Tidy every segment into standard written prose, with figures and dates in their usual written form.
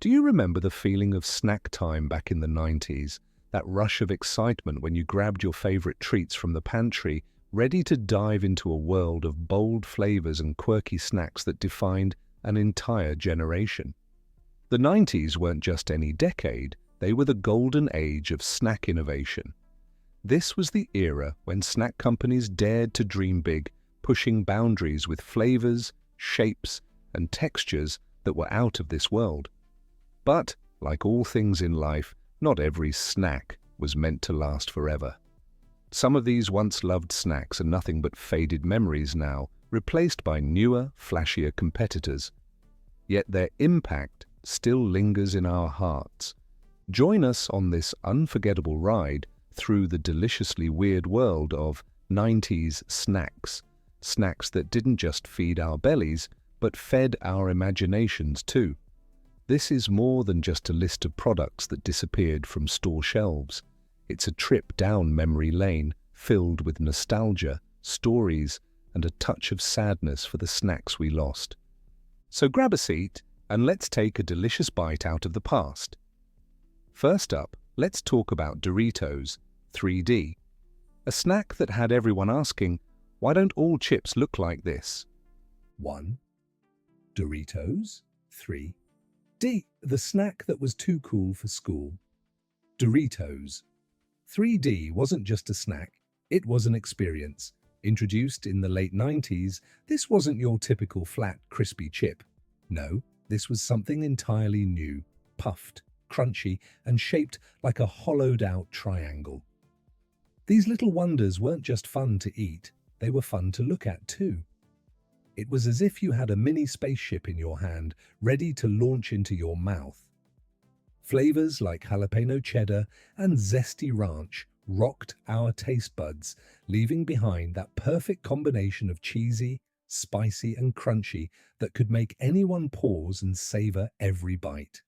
Do you remember the feeling of snack time back in the 90s? That rush of excitement when you grabbed your favorite treats from the pantry, ready to dive into a world of bold flavors and quirky snacks that defined an entire generation. The 90s weren't just any decade, they were the golden age of snack innovation. This was the era when snack companies dared to dream big, pushing boundaries with flavors, shapes, and textures that were out of this world. But, like all things in life, not every snack was meant to last forever. Some of these once-loved snacks are nothing but faded memories now, replaced by newer, flashier competitors. Yet their impact still lingers in our hearts. Join us on this unforgettable ride through the deliciously weird world of 90s snacks. Snacks that didn't just feed our bellies, but fed our imaginations too. This is more than just a list of products that disappeared from store shelves. It's a trip down memory lane, filled with nostalgia, stories, and a touch of sadness for the snacks we lost. So grab a seat and let's take a delicious bite out of the past. First up, let's talk about Doritos 3D, a snack that had everyone asking, why don't all chips look like this? 1. Doritos 3D, the snack that was too cool for school. Doritos 3D wasn't just a snack, it was an experience. Introduced in the late 90s, this wasn't your typical flat, crispy chip. No, this was something entirely new, puffed, crunchy, and shaped like a hollowed-out triangle. These little wonders weren't just fun to eat, they were fun to look at too. It was as if you had a mini spaceship in your hand, ready to launch into your mouth. Flavors like jalapeno cheddar and zesty ranch rocked our taste buds, leaving behind that perfect combination of cheesy, spicy, and crunchy that could make anyone pause and savor every bite.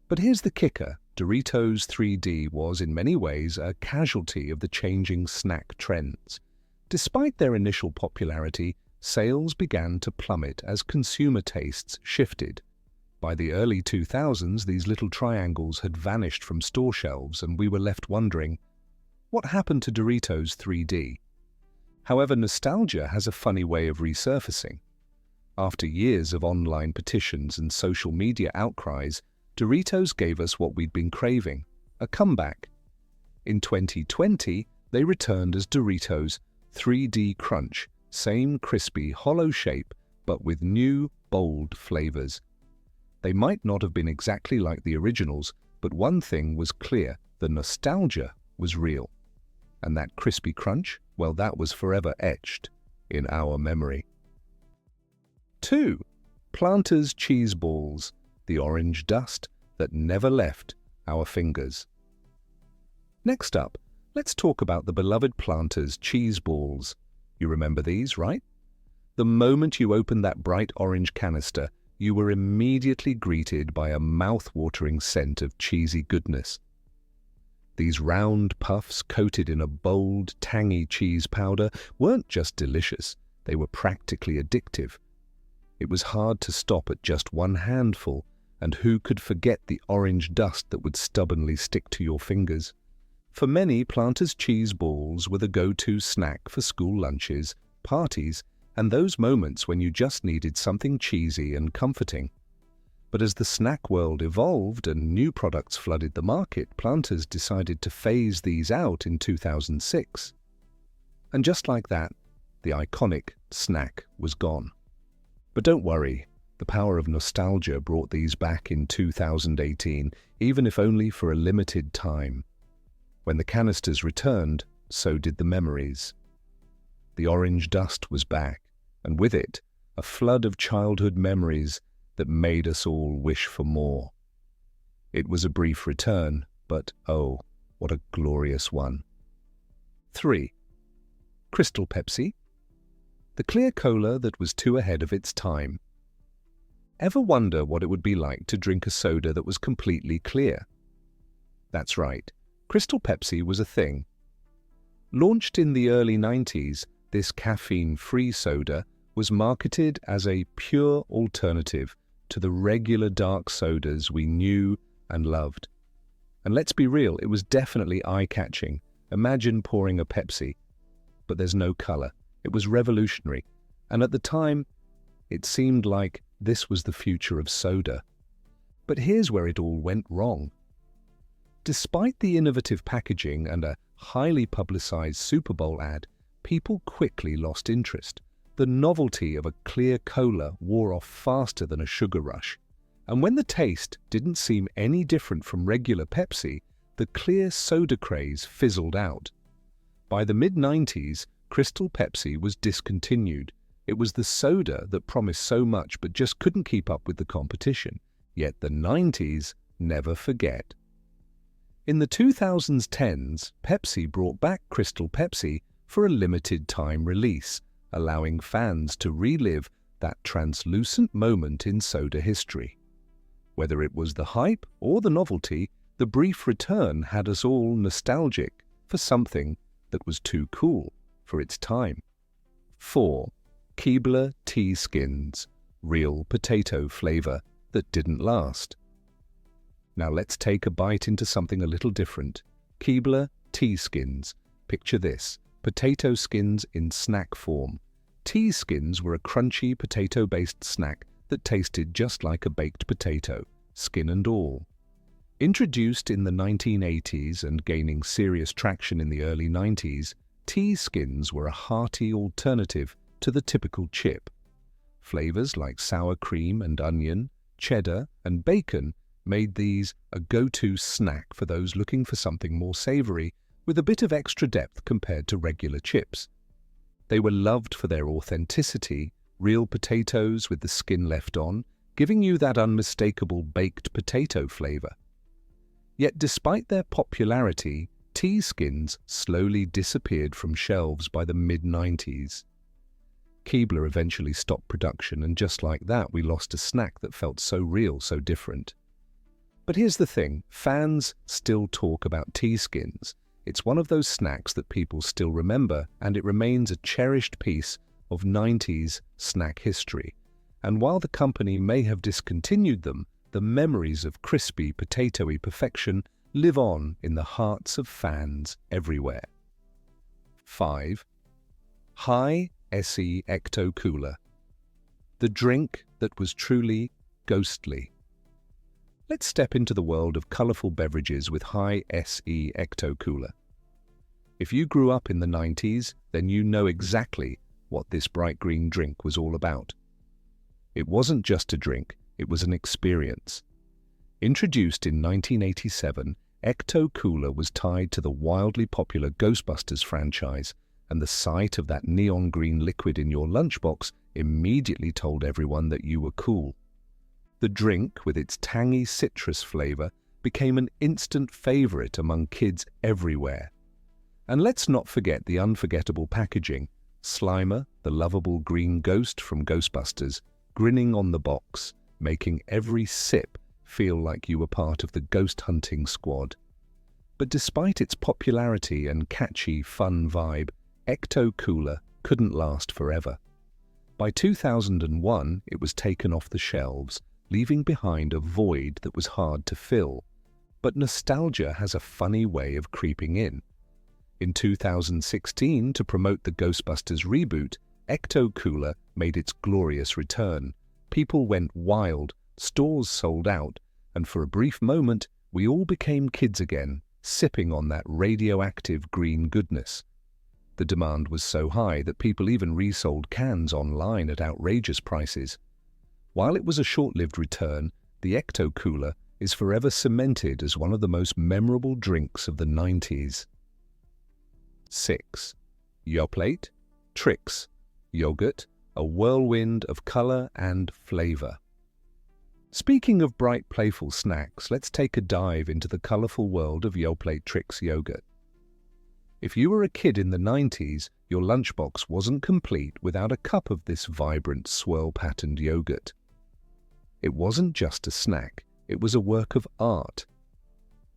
But here's the kicker. Doritos 3D was in many ways a casualty of the changing snack trends. Despite their initial popularity, sales began to plummet as consumer tastes shifted. By the early 2000s, these little triangles had vanished from store shelves and we were left wondering, what happened to Doritos 3D? However, nostalgia has a funny way of resurfacing. After years of online petitions and social media outcries, Doritos gave us what we'd been craving, a comeback. In 2020, they returned as Doritos 3D Crunch, same crispy, hollow shape, but with new, bold flavors. They might not have been exactly like the originals, but one thing was clear, the nostalgia was real. And that crispy crunch, well, that was forever etched in our memory. 2. Planters cheese balls, the orange dust that never left our fingers. Next up, let's talk about the beloved Planters cheese balls. You remember these, right? The moment you opened that bright orange canister, you were immediately greeted by a mouth-watering scent of cheesy goodness. These round puffs coated in a bold, tangy cheese powder weren't just delicious, they were practically addictive. It was hard to stop at just one handful, and who could forget the orange dust that would stubbornly stick to your fingers? For many, Planters cheese balls were the go-to snack for school lunches, parties, and those moments when you just needed something cheesy and comforting. But as the snack world evolved and new products flooded the market, Planters decided to phase these out in 2006. And just like that, the iconic snack was gone. But don't worry, the power of nostalgia brought these back in 2018, even if only for a limited time. When the canisters returned, so did the memories. The orange dust was back, and with it, a flood of childhood memories that made us all wish for more. It was a brief return, but oh, what a glorious one. 3. Crystal Pepsi, the clear cola that was too ahead of its time. Ever wonder what it would be like to drink a soda that was completely clear? That's right, Crystal Pepsi was a thing. Launched in the early 90s, this caffeine-free soda was marketed as a pure alternative to the regular dark sodas we knew and loved. And let's be real, it was definitely eye-catching. Imagine pouring a Pepsi, but there's no color. It was revolutionary, and at the time, it seemed like this was the future of soda. But here's where it all went wrong. Despite the innovative packaging and a highly publicized Super Bowl ad, people quickly lost interest. The novelty of a clear cola wore off faster than a sugar rush. And when the taste didn't seem any different from regular Pepsi, the clear soda craze fizzled out. By the mid-90s, Crystal Pepsi was discontinued. It was the soda that promised so much but just couldn't keep up with the competition. Yet the 90s never forget. In the 2010s, Pepsi brought back Crystal Pepsi for a limited time release, allowing fans to relive that translucent moment in soda history. Whether it was the hype or the novelty, the brief return had us all nostalgic for something that was too cool for its time. 4. Keebler Tea Skins, real potato flavor that didn't last. Now let's take a bite into something a little different. Keebler Tea Skins. Picture this, potato skins in snack form. Tea skins were a crunchy potato-based snack that tasted just like a baked potato, skin and all. Introduced in the 1980s and gaining serious traction in the early 90s, tea skins were a hearty alternative to the typical chip. Flavors like sour cream and onion, cheddar and bacon made these a go-to snack for those looking for something more savory with a bit of extra depth compared to regular chips. They were loved for their authenticity, real potatoes with the skin left on, giving you that unmistakable baked potato flavor. Yet despite their popularity, tea skins slowly disappeared from shelves by the mid-90s. Keebler eventually stopped production, and just like that, we lost a snack that felt so real, so different. But here's the thing, fans still talk about tea skins. It's one of those snacks that people still remember, and it remains a cherished piece of 90s snack history. And while the company may have discontinued them, the memories of crispy, potatoey perfection live on in the hearts of fans everywhere. 5. High SE Ecto Cooler, the drink that was truly ghostly. Let's step into the world of colorful beverages with High SE Ecto Cooler. If you grew up in the 90s, then you know exactly what this bright green drink was all about. It wasn't just a drink, it was an experience. Introduced in 1987, Ecto Cooler was tied to the wildly popular Ghostbusters franchise, and the sight of that neon green liquid in your lunchbox immediately told everyone that you were cool. The drink, with its tangy citrus flavor, became an instant favorite among kids everywhere. And let's not forget the unforgettable packaging. Slimer, the lovable green ghost from Ghostbusters, grinning on the box, making every sip feel like you were part of the ghost hunting squad. But despite its popularity and catchy, fun vibe, Ecto Cooler couldn't last forever. By 2001, it was taken off the shelves, leaving behind a void that was hard to fill. But nostalgia has a funny way of creeping in. In 2016, to promote the Ghostbusters reboot, Ecto Cooler made its glorious return. People went wild, stores sold out, and for a brief moment, we all became kids again, sipping on that radioactive green goodness. The demand was so high that people even resold cans online at outrageous prices. While it was a short-lived return, the Ecto Cooler is forever cemented as one of the most memorable drinks of the 90s. 6. Yoplait Trix Yogurt, a whirlwind of color and flavor. Speaking of bright, playful snacks, let's take a dive into the colorful world of Yoplait Trix yogurt. If you were a kid in the 90s, your lunchbox wasn't complete without a cup of this vibrant, swirl-patterned yogurt. It wasn't just a snack, it was a work of art.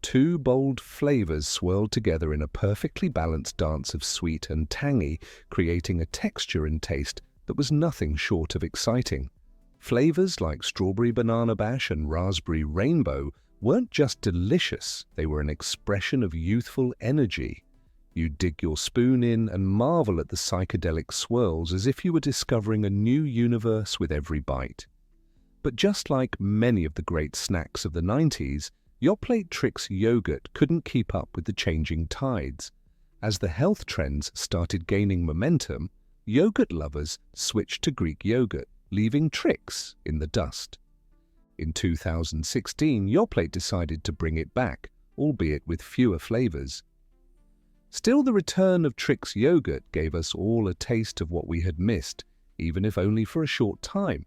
Two bold flavors swirled together in a perfectly balanced dance of sweet and tangy, creating a texture and taste that was nothing short of exciting. Flavors like strawberry banana bash and raspberry rainbow weren't just delicious, they were an expression of youthful energy. You'd dig your spoon in and marvel at the psychedelic swirls as if you were discovering a new universe with every bite. But just like many of the great snacks of the 90s, Yoplait Trix yogurt couldn't keep up with the changing tides. As the health trends started gaining momentum, yogurt lovers switched to Greek yogurt, leaving Trix in the dust. In 2016, Yoplait decided to bring it back, albeit with fewer flavors. Still, the return of Trix yogurt gave us all a taste of what we had missed, even if only for a short time.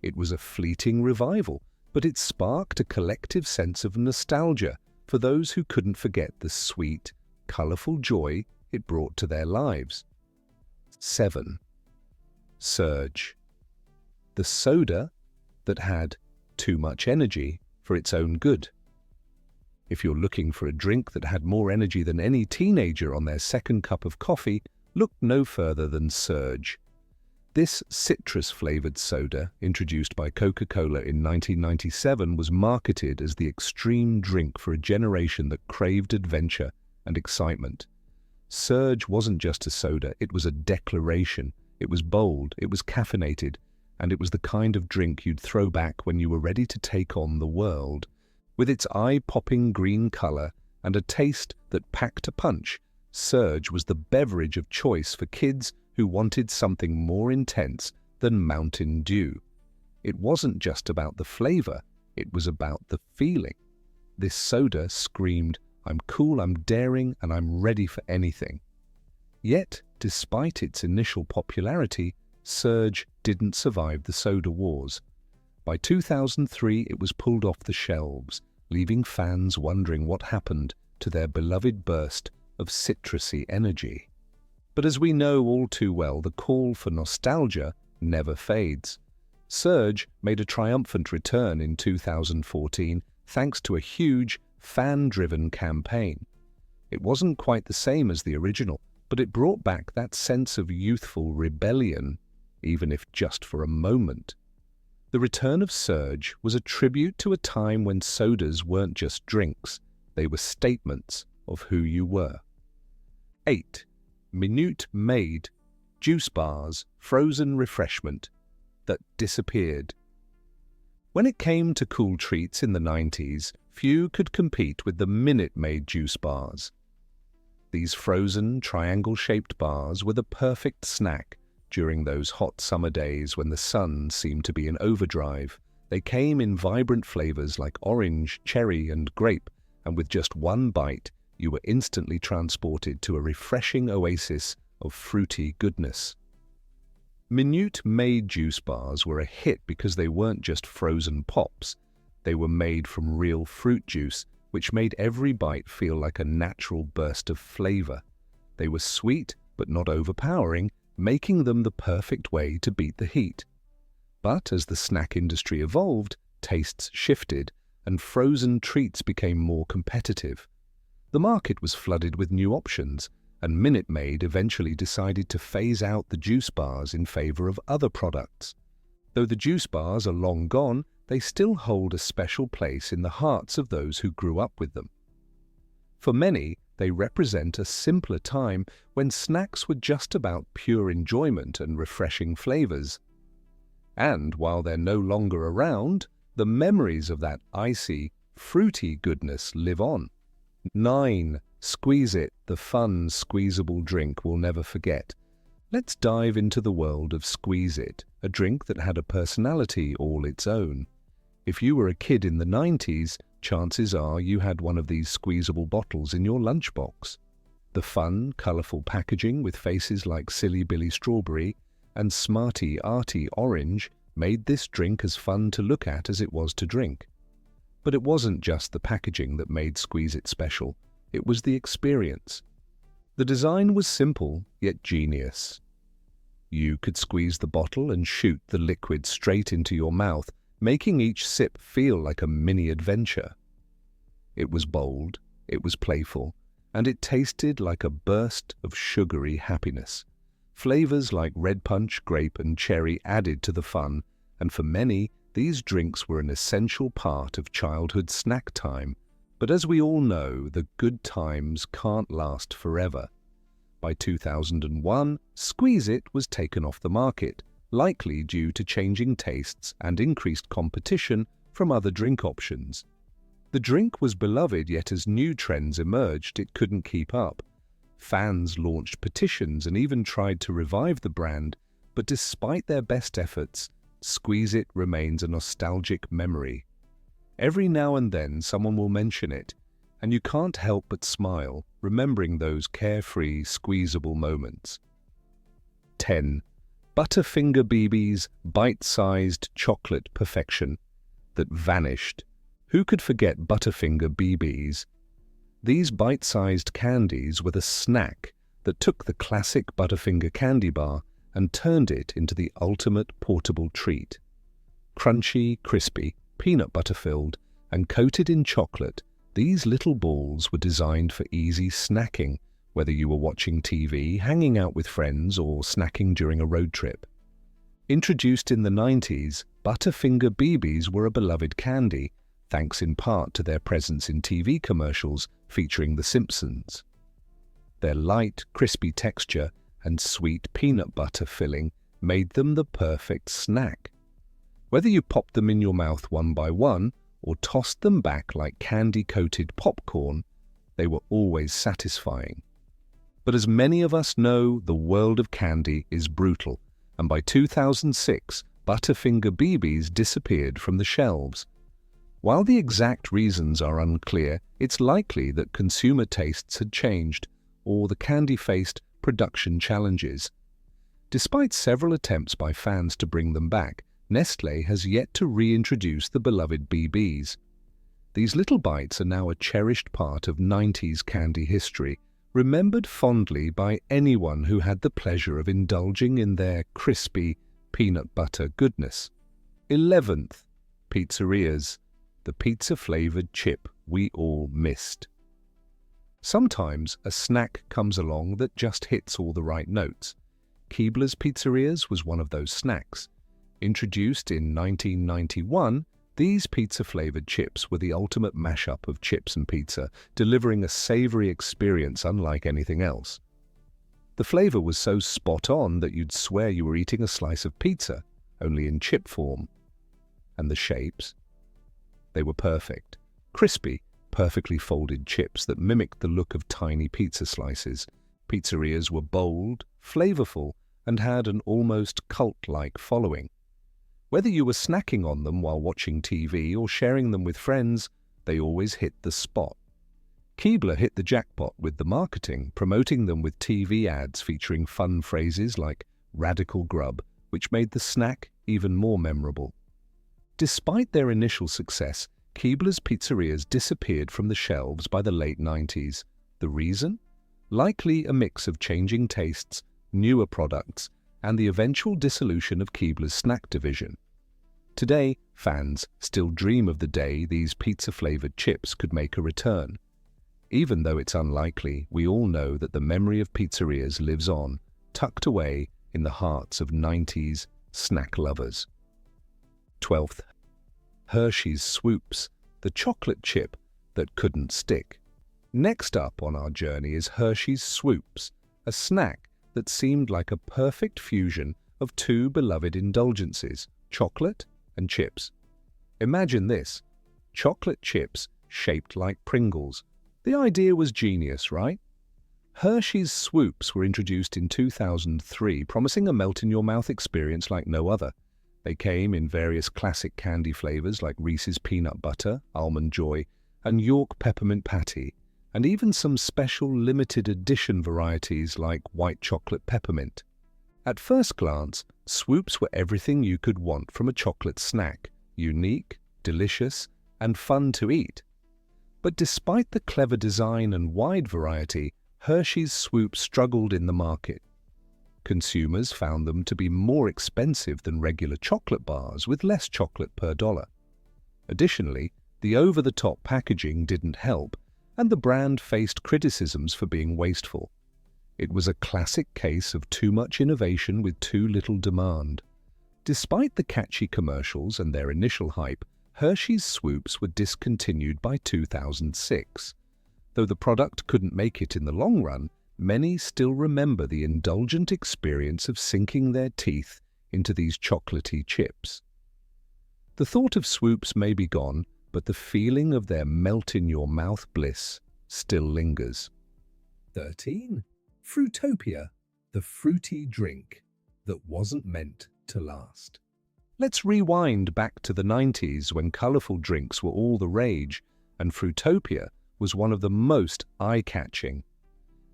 It was a fleeting revival, but it sparked a collective sense of nostalgia for those who couldn't forget the sweet, colorful joy it brought to their lives. 7. Surge. The soda that had too much energy for its own good. If you're looking for a drink that had more energy than any teenager on their second cup of coffee, look no further than Surge. This citrus-flavored soda, introduced by Coca-Cola in 1997, was marketed as the extreme drink for a generation that craved adventure and excitement. Surge wasn't just a soda, it was a declaration. It was bold, it was caffeinated, and it was the kind of drink you'd throw back when you were ready to take on the world. With its eye-popping green color and a taste that packed a punch, Surge was the beverage of choice for kids who wanted something more intense than Mountain Dew. It wasn't just about the flavor, it was about the feeling. This soda screamed, "I'm cool, I'm daring, and I'm ready for anything." Yet, despite its initial popularity, Surge didn't survive the soda wars. By 2003, it was pulled off the shelves, leaving fans wondering what happened to their beloved burst of citrusy energy. But as we know all too well, the call for nostalgia never fades. Surge made a triumphant return in 2014 thanks to a huge, fan-driven campaign. It wasn't quite the same as the original, but it brought back that sense of youthful rebellion, even if just for a moment. The return of Surge was a tribute to a time when sodas weren't just drinks, they were statements of who you were. 8. Minute Maid juice bars, frozen refreshment that disappeared. When it came to cool treats in the 90s, few could compete with the Minute Maid juice bars. These frozen, triangle-shaped bars were the perfect snack during those hot summer days when the sun seemed to be in overdrive. They came in vibrant flavors like orange, cherry, and grape, and with just one bite, you were instantly transported to a refreshing oasis of fruity goodness. Minute Maid juice bars were a hit because they weren't just frozen pops. They were made from real fruit juice, which made every bite feel like a natural burst of flavor. They were sweet but not overpowering, making them the perfect way to beat the heat. But as the snack industry evolved, tastes shifted, and frozen treats became more competitive. The market was flooded with new options, and Minute Maid eventually decided to phase out the juice bars in favor of other products. Though the juice bars are long gone, they still hold a special place in the hearts of those who grew up with them. For many, they represent a simpler time when snacks were just about pure enjoyment and refreshing flavors. And while they're no longer around, the memories of that icy, fruity goodness live on. 9. Squeeze It, the fun, squeezable drink we'll never forget. Let's dive into the world of Squeeze It, a drink that had a personality all its own. If you were a kid in the 90s, chances are you had one of these squeezable bottles in your lunchbox. The fun, colorful packaging with faces like Silly Billy Strawberry and Smarty Arty Orange made this drink as fun to look at as it was to drink. But it wasn't just the packaging that made Squeeze It special, it was the experience. The design was simple, yet genius. You could squeeze the bottle and shoot the liquid straight into your mouth, making each sip feel like a mini adventure. It was bold, it was playful, and it tasted like a burst of sugary happiness. Flavors like red punch, grape, and cherry added to the fun, and for many, these drinks were an essential part of childhood snack time. But as we all know, the good times can't last forever. By 2001, Squeeze It was taken off the market, likely due to changing tastes and increased competition from other drink options. The drink was beloved, yet as new trends emerged, it couldn't keep up. Fans launched petitions and even tried to revive the brand, but despite their best efforts, Squeeze It remains a nostalgic memory. Every now and then someone will mention it, and you can't help but smile, remembering those carefree, squeezable moments. 10. Butterfinger BB's bite-sized chocolate perfection that vanished. Who could forget Butterfinger BBs? These bite-sized candies were the snack that took the classic Butterfinger candy bar and turned it into the ultimate portable treat. Crunchy, crispy, peanut butter filled, and coated in chocolate, these little balls were designed for easy snacking, whether you were watching TV, hanging out with friends, or snacking during a road trip. Introduced in the 90s, Butterfinger BBs were a beloved candy, thanks in part to their presence in TV commercials featuring The Simpsons. Their light, crispy texture and sweet peanut butter filling made them the perfect snack. Whether you popped them in your mouth one by one or tossed them back like candy-coated popcorn, they were always satisfying. But as many of us know, the world of candy is brutal, and by 2006, Butterfinger BBs disappeared from the shelves. While the exact reasons are unclear, it's likely that consumer tastes had changed, or the candy faced production challenges. Despite several attempts by fans to bring them back, Nestlé has yet to reintroduce the beloved BBs. These little bites are now a cherished part of 90s candy history, remembered fondly by anyone who had the pleasure of indulging in their crispy peanut butter goodness. 11th, pizzerias, the pizza-flavored chip we all missed. Sometimes a snack comes along that just hits all the right notes. Keebler's Pizzerias was one of those snacks. Introduced in 1991, these pizza-flavored chips were the ultimate mashup of chips and pizza, delivering a savory experience unlike anything else. The flavor was so spot on that you'd swear you were eating a slice of pizza, only in chip form. And the shapes? They were perfect. Crispy, perfectly folded chips that mimicked the look of tiny pizza slices. Pizzerias were bold, flavorful, and had an almost cult-like following. Whether you were snacking on them while watching TV or sharing them with friends, they always hit the spot. Keebler hit the jackpot with the marketing, promoting them with TV ads featuring fun phrases like "radical grub," which made the snack even more memorable. Despite their initial success, Keebler's Pizzerias disappeared from the shelves by the late 90s. The reason? Likely a mix of changing tastes, newer products, and the eventual dissolution of Keebler's snack division. Today, fans still dream of the day these pizza-flavored chips could make a return. Even though it's unlikely, we all know that the memory of pizzerias lives on, tucked away in the hearts of 90s snack lovers. 12th, Hershey's Swoops, the chocolate chip that couldn't stick. Next up on our journey is Hershey's Swoops, a snack that seemed like a perfect fusion of two beloved indulgences, chocolate and chips. Imagine this, chocolate chips shaped like Pringles. The idea was genius, right? Hershey's Swoops were introduced in 2003, promising a melt-in-your-mouth experience like no other. They came in various classic candy flavors like Reese's Peanut Butter, Almond Joy, and York Peppermint Patty, and even some special limited edition varieties like White Chocolate Peppermint. At first glance, Swoops were everything you could want from a chocolate snack, unique, delicious, and fun to eat. But despite the clever design and wide variety, Hershey's Swoops struggled in the market. Consumers found them to be more expensive than regular chocolate bars with less chocolate per dollar. Additionally, the over-the-top packaging didn't help, and the brand faced criticisms for being wasteful. It was a classic case of too much innovation with too little demand. Despite the catchy commercials and their initial hype, Hershey's Swoops were discontinued by 2006. Though the product couldn't make it in the long run, many still remember the indulgent experience of sinking their teeth into these chocolatey chips. The thought of Swoops may be gone, but the feeling of their melt-in-your-mouth bliss still lingers. 13. Fruitopia, the fruity drink that wasn't meant to last. Let's rewind back to the 90s when colourful drinks were all the rage, and Fruitopia was one of the most eye-catching.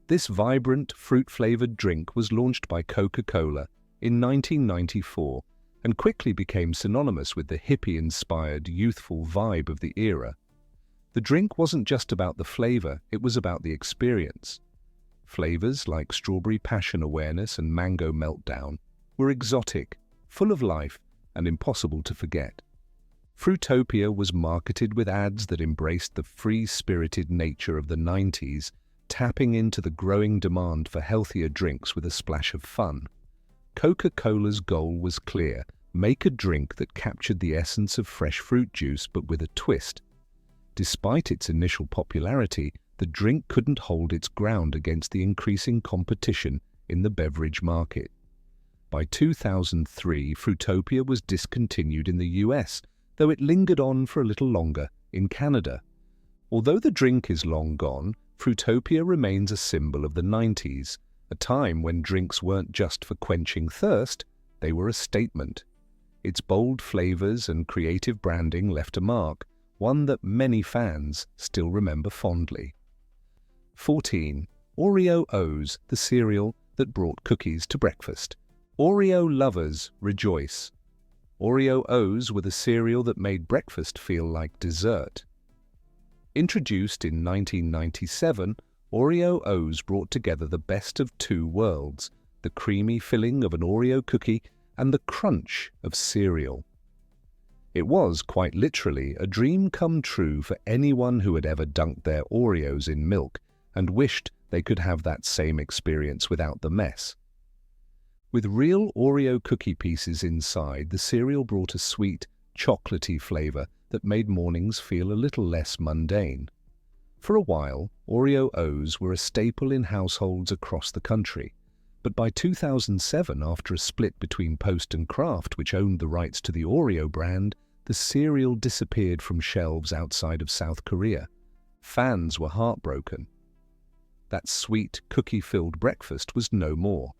This vibrant, fruit-flavoured drink was launched by Coca-Cola in 1994 and quickly became synonymous with the hippie-inspired, youthful vibe of the era. The drink wasn't just about the flavour, it was about the experience. Flavours like strawberry passion awareness and mango meltdown were exotic, full of life, and impossible to forget. Fruitopia was marketed with ads that embraced the free-spirited nature of the 90s, tapping into the growing demand for healthier drinks with a splash of fun. Coca-Cola's goal was clear: make a drink that captured the essence of fresh fruit juice but with a twist. Despite its initial popularity, the drink couldn't hold its ground against the increasing competition in the beverage market. By 2003, Fruitopia was discontinued in the US, though it lingered on for a little longer in Canada. Although the drink is long gone, Fruitopia remains a symbol of the 90s, a time when drinks weren't just for quenching thirst, they were a statement. Its bold flavors and creative branding left a mark, one that many fans still remember fondly. 14. Oreo O's, the cereal that brought cookies to breakfast. Oreo lovers rejoice. Oreo O's were the cereal that made breakfast feel like dessert. Introduced in 1997, Oreo O's brought together the best of two worlds, the creamy filling of an Oreo cookie and the crunch of cereal. It was, quite literally, a dream come true for anyone who had ever dunked their Oreos in milk and wished they could have that same experience without the mess. With real Oreo cookie pieces inside, the cereal brought a sweet, chocolatey flavor that made mornings feel a little less mundane. For a while, Oreo O's were a staple in households across the country, but by 2007, after a split between Post and Kraft, which owned the rights to the Oreo brand, the cereal disappeared from shelves outside of South Korea. Fans were heartbroken. That sweet, cookie-filled breakfast was no more.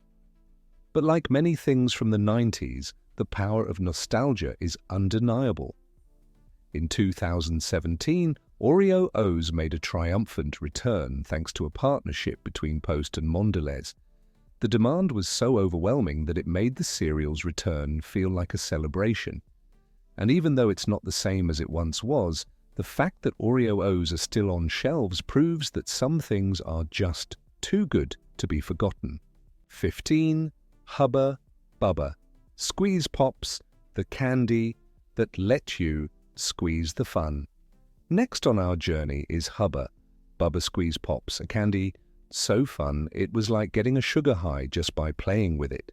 But like many things from the 90s, the power of nostalgia is undeniable. In 2017, Oreo O's made a triumphant return thanks to a partnership between Post and Mondelez. The demand was so overwhelming that it made the cereal's return feel like a celebration. And even though it's not the same as it once was, the fact that Oreo O's are still on shelves proves that some things are just too good to be forgotten. 15. Hubba Bubba. Squeeze Pops, the candy that let you squeeze the fun. Next on our journey is Hubba Bubba Squeeze Pops, a candy so fun it was like getting a sugar high just by playing with it.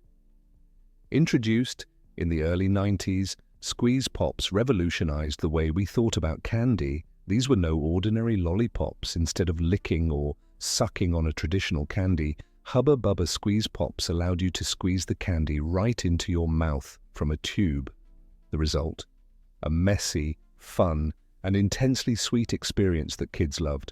Introduced in the early 90s, Squeeze Pops revolutionized the way we thought about candy. These were no ordinary lollipops. Instead of licking or sucking on a traditional candy, Hubba Bubba Squeeze Pops allowed you to squeeze the candy right into your mouth from a tube. The result? A messy, fun, and intensely sweet experience that kids loved.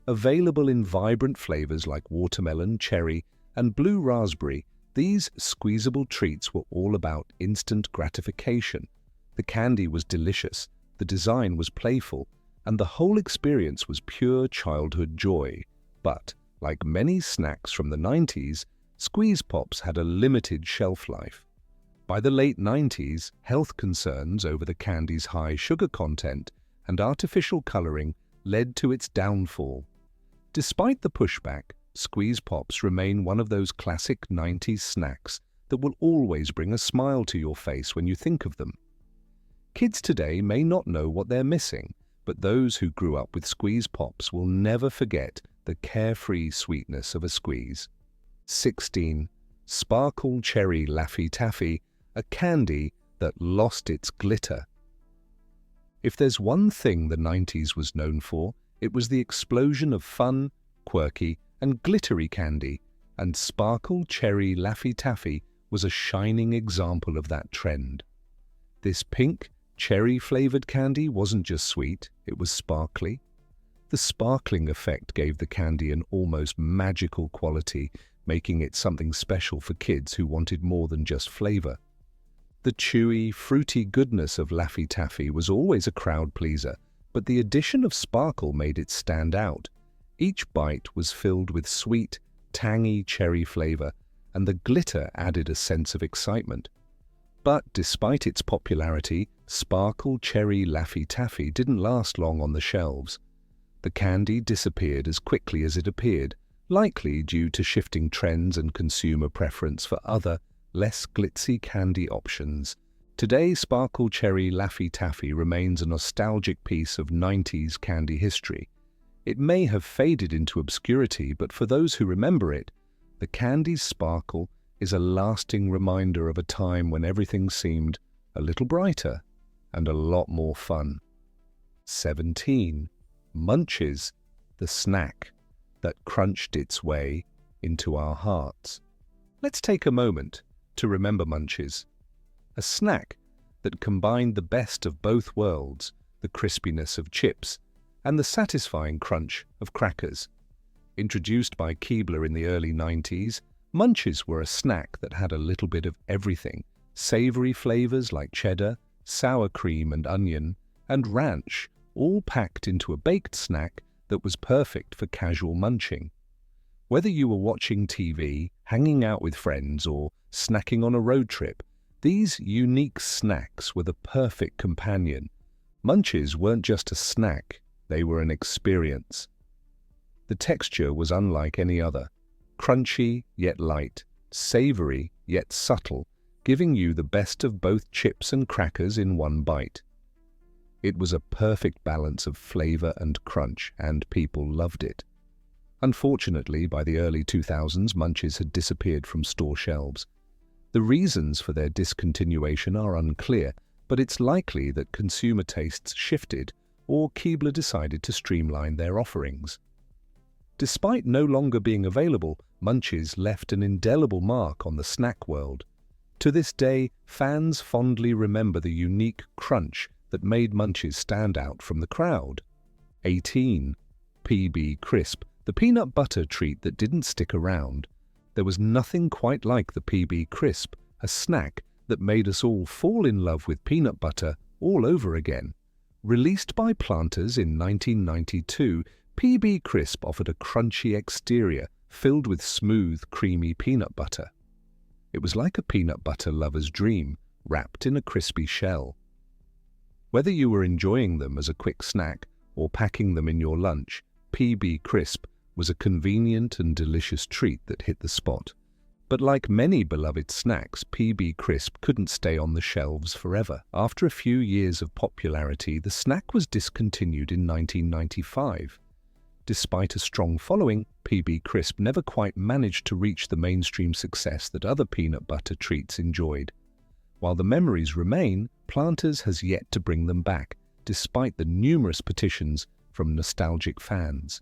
Available in vibrant flavors like watermelon, cherry, and blue raspberry, these squeezable treats were all about instant gratification. The candy was delicious, the design was playful, and the whole experience was pure childhood joy. But, like many snacks from the 90s, Squeeze Pops had a limited shelf life. By the late 90s, health concerns over the candy's high sugar content and artificial coloring led to its downfall. Despite the pushback, Squeeze Pops remain one of those classic 90s snacks that will always bring a smile to your face when you think of them. Kids today may not know what they're missing, but those who grew up with Squeeze Pops will never forget the carefree sweetness of a squeeze. 16. Sparkle Cherry Laffy Taffy, a candy that lost its glitter. If there's one thing the 90s was known for, it was the explosion of fun, quirky, and glittery candy, and Sparkle Cherry Laffy Taffy was a shining example of that trend. This pink, cherry-flavored candy wasn't just sweet, it was sparkly. The sparkling effect gave the candy an almost magical quality, making it something special for kids who wanted more than just flavor. The chewy, fruity goodness of Laffy Taffy was always a crowd pleaser, but the addition of sparkle made it stand out. Each bite was filled with sweet, tangy cherry flavor, and the glitter added a sense of excitement. But despite its popularity, Sparkle Cherry Laffy Taffy didn't last long on the shelves. The candy disappeared as quickly as it appeared, likely due to shifting trends and consumer preference for other, less glitzy candy options. Today, Sparkle Cherry Laffy Taffy remains a nostalgic piece of 90s candy history. It may have faded into obscurity, but for those who remember it, the candy's sparkle is a lasting reminder of a time when everything seemed a little brighter and a lot more fun. 17. Munches, the snack that crunched its way into our hearts. Let's take a moment to remember Munches, a snack that combined the best of both worlds, the crispiness of chips and the satisfying crunch of crackers. Introduced by Keebler in the early 90s, Munches were a snack that had a little bit of everything: savory flavors like cheddar, sour cream and onion, and ranch, all packed into a baked snack that was perfect for casual munching. Whether you were watching TV, hanging out with friends, or snacking on a road trip, these unique snacks were the perfect companion. Munches weren't just a snack, they were an experience. The texture was unlike any other, crunchy yet light, savory yet subtle, giving you the best of both chips and crackers in one bite. It was a perfect balance of flavor and crunch, and people loved it. Unfortunately, by the early 2000s, Munches had disappeared from store shelves. The reasons for their discontinuation are unclear, but it's likely that consumer tastes shifted or Keebler decided to streamline their offerings. Despite no longer being available, Munches left an indelible mark on the snack world. To this day, fans fondly remember the unique crunch that made Munches stand out from the crowd. 18. PB Crisp, the peanut butter treat that didn't stick around. There was nothing quite like the PB Crisp, a snack that made us all fall in love with peanut butter all over again. Released by Planters in 1992, PB Crisp offered a crunchy exterior filled with smooth, creamy peanut butter. It was like a peanut butter lover's dream, wrapped in a crispy shell. Whether you were enjoying them as a quick snack or packing them in your lunch, PB Crisp was a convenient and delicious treat that hit the spot. But like many beloved snacks, PB Crisp couldn't stay on the shelves forever. After a few years of popularity, the snack was discontinued in 1995. Despite a strong following, PB Crisp never quite managed to reach the mainstream success that other peanut butter treats enjoyed. While the memories remain, Planters has yet to bring them back, despite the numerous petitions from nostalgic fans.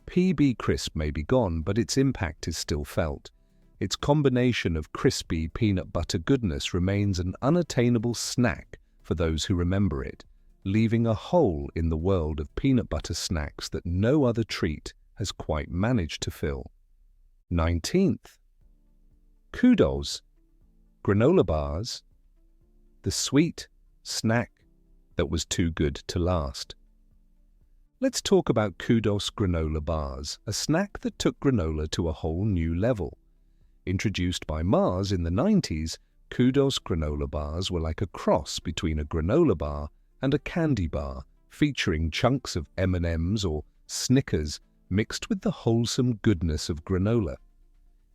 PB Crisp may be gone, but its impact is still felt. Its combination of crispy peanut butter goodness remains an unattainable snack for those who remember it, leaving a hole in the world of peanut butter snacks that no other treat has quite managed to fill. 19th. Kudos, granola bars, the sweet snack that was too good to last. Let's talk about Kudos granola bars, a snack that took granola to a whole new level. Introduced by Mars in the 90s, Kudos granola bars were like a cross between a granola bar and a candy bar, featuring chunks of M&Ms or Snickers mixed with the wholesome goodness of granola.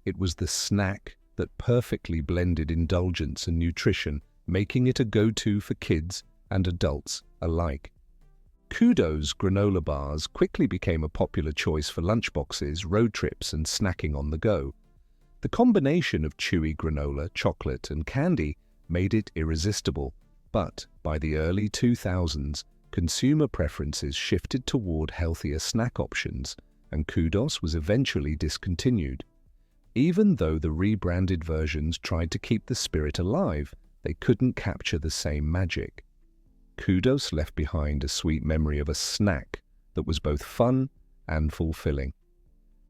It was the snack that perfectly blended indulgence and nutrition, making it a go-to for kids and adults alike. Kudos granola bars quickly became a popular choice for lunchboxes, road trips, and snacking on the go. The combination of chewy granola, chocolate, and candy made it irresistible, but by the early 2000s, consumer preferences shifted toward healthier snack options, and Kudos was eventually discontinued. Even though the rebranded versions tried to keep the spirit alive, they couldn't capture the same magic. Kudos left behind a sweet memory of a snack that was both fun and fulfilling.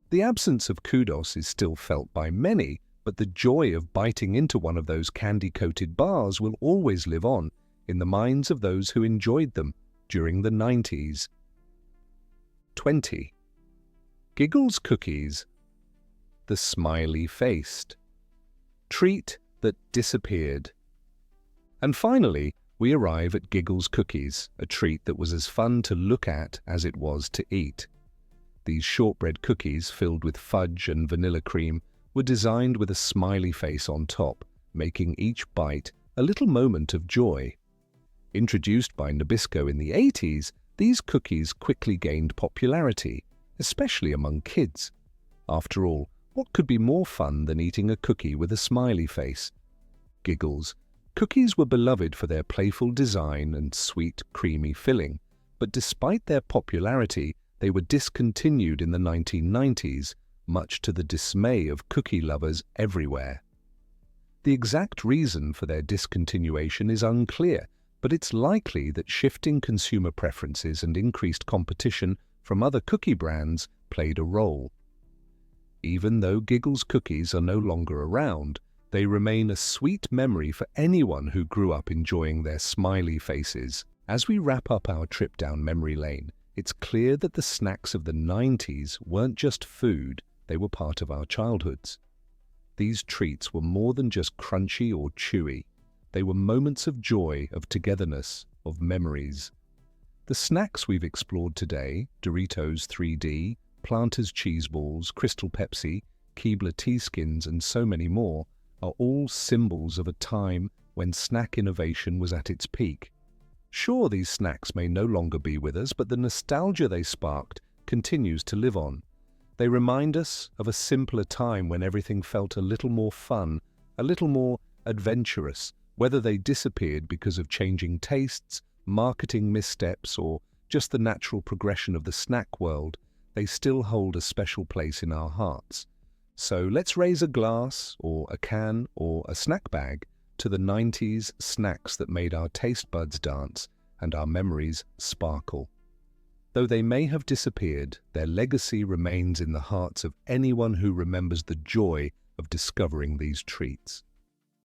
The absence of Kudos is still felt by many, but the joy of biting into one of those candy-coated bars will always live on in the minds of those who enjoyed them during the 90s. 20. Giggles Cookies. The smiley-faced treat that disappeared. And finally, we arrive at Giggles Cookies, a treat that was as fun to look at as it was to eat. These shortbread cookies, filled with fudge and vanilla cream, were designed with a smiley face on top, making each bite a little moment of joy. Introduced by Nabisco in the 80s, these cookies quickly gained popularity, especially among kids. After all, what could be more fun than eating a cookie with a smiley face? Giggles cookies were beloved for their playful design and sweet, creamy filling, but despite their popularity, they were discontinued in the 1990s, much to the dismay of cookie lovers everywhere. The exact reason for their discontinuation is unclear, but it's likely that shifting consumer preferences and increased competition from other cookie brands played a role. Even though Giggles cookies are no longer around, they remain a sweet memory for anyone who grew up enjoying their smiley faces. As we wrap up our trip down memory lane, it's clear that the snacks of the 90s weren't just food, they were part of our childhoods. These treats were more than just crunchy or chewy. They were moments of joy, of togetherness, of memories. The snacks we've explored today, Doritos 3D, Planters cheese balls, Crystal Pepsi, Keebler tea skins, and so many more, are all symbols of a time when snack innovation was at its peak. Sure, these snacks may no longer be with us, but the nostalgia they sparked continues to live on. They remind us of a simpler time when everything felt a little more fun, a little more adventurous. Whether they disappeared because of changing tastes, marketing missteps, or just the natural progression of the snack world, they still hold a special place in our hearts. So let's raise a glass, or a can, or a snack bag to the 90s snacks that made our taste buds dance and our memories sparkle. Though they may have disappeared, their legacy remains in the hearts of anyone who remembers the joy of discovering these treats.